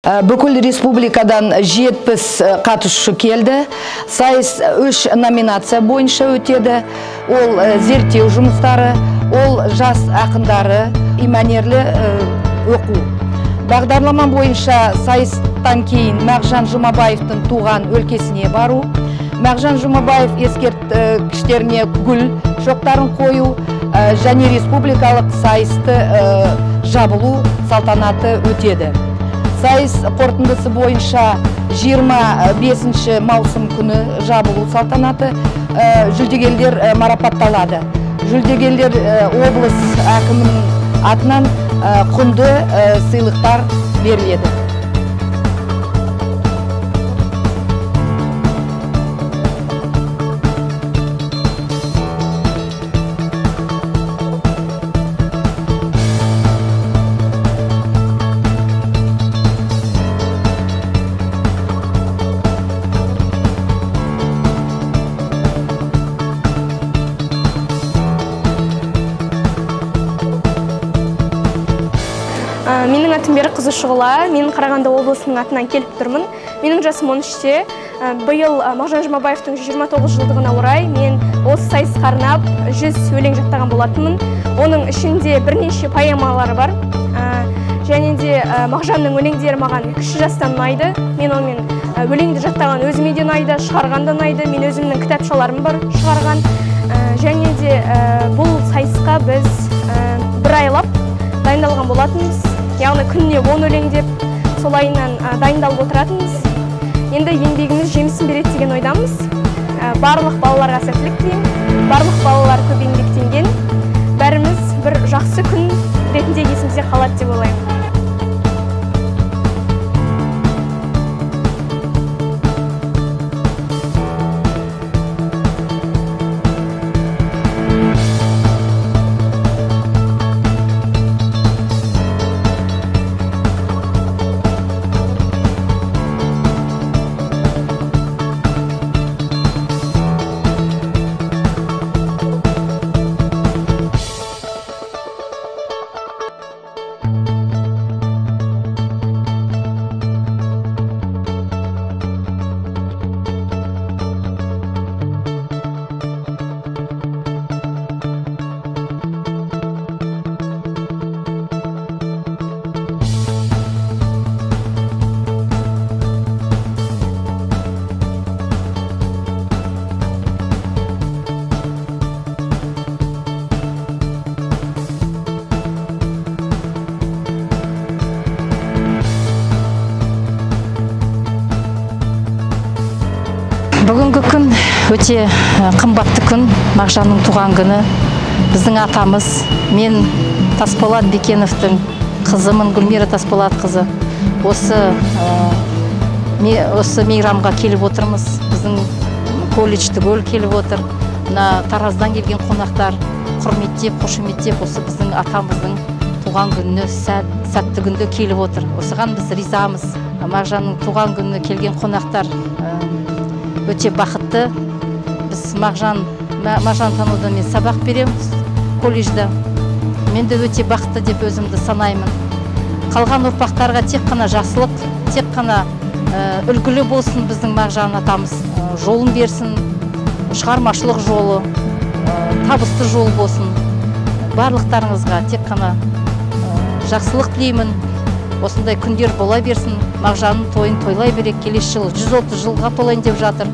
Бүкіл республикадан 70 қатысушы келді. Сайыс 3 номинация бойынша өтеді. Ол зерттеу жұмыстары, ол жас ақындары, мәнерлі оқу. Бағдарлама бойынша сайыстан кейін Мағжан Жұмабаевтың туған өлкесіне бару, Мағжан Жұмабаев ескерткіштеріне гүл шоқтарын қою және республикалық сайысты жабылу салтанаты өтеді. Сайыс қорытындысы бойынша 25 маусым күні жабылу салтанаты, жүлдегерлер марапатталады. Жүлдегерлер облыс әкімінің атынан құнды сыйлықтар беріледі. Менің атым Берік Қызышұғыла, мен Қарағанды облысының атынан келіп тұрмын. Менің жасым 13-те. Биыл Мағжан Жұмабаевтың 129 жылдығына орай мен осы сайысқа арнап 100 өлең жаттаған болатынмын. Оның ішінде бірнеше поэмалары бар. Және де Мағжанның өлеңдері маған кіші жастан ұнайды. Мен онымен өлеңді жаттаған өзіме де ұнайды, шығарған да ұнайды. Мен өзімнің кітапшаларым бар шығарған. Және де бұл сайысқа біз бір айлап дайындалған болатынбыз. Яғни күніне 10 өлеңдеп, солайынан дайындалып отыратынбыз. Енді еңбегіміз жемісін береді деген ойдамыз. Барлық балаларға сәттілік тілеймін. Барлық балалар көп еңбектенген. Бәріміз бір жақсы күн ретінде есімізде қалады деп ойлаймын. Бүгінгі күн өте қымбатты күн, Мағжанның туған күні. Біздің атамыз, мен Тасболат Бекеновтың қызымын, Гүлмира Тасболат қызы. Осы мейрамға келіп отырмыз. Біздің колледж түгел келіп отыр. Тараздан келген қонақтар құрметтеп, қошеметтеп, осы біздің атамыздың туған күніне сәтті күнде келіп отыр. Осыған біз ризамыз. Мағжанның туған күніне келген қонақтар өте бақытты. Біз Мағжан танудан мен сабақ береміз колледжда. Мен де өте бақытты деп өзімді санаймын. Қалған ұрпақтарға тек қана жақсылық, тек қана үлгілі болсын біздің Мағжан атамыз. Жолын берсін, шығармашылық жолы, табысты жол болсын. Барлықтарыңызға тек қана жақсылық тілеймін. Осындай күндер бола берсін. Мағжанның тойын тойлай берек. Келесі жыл 130 жылға толайын деп жатыр.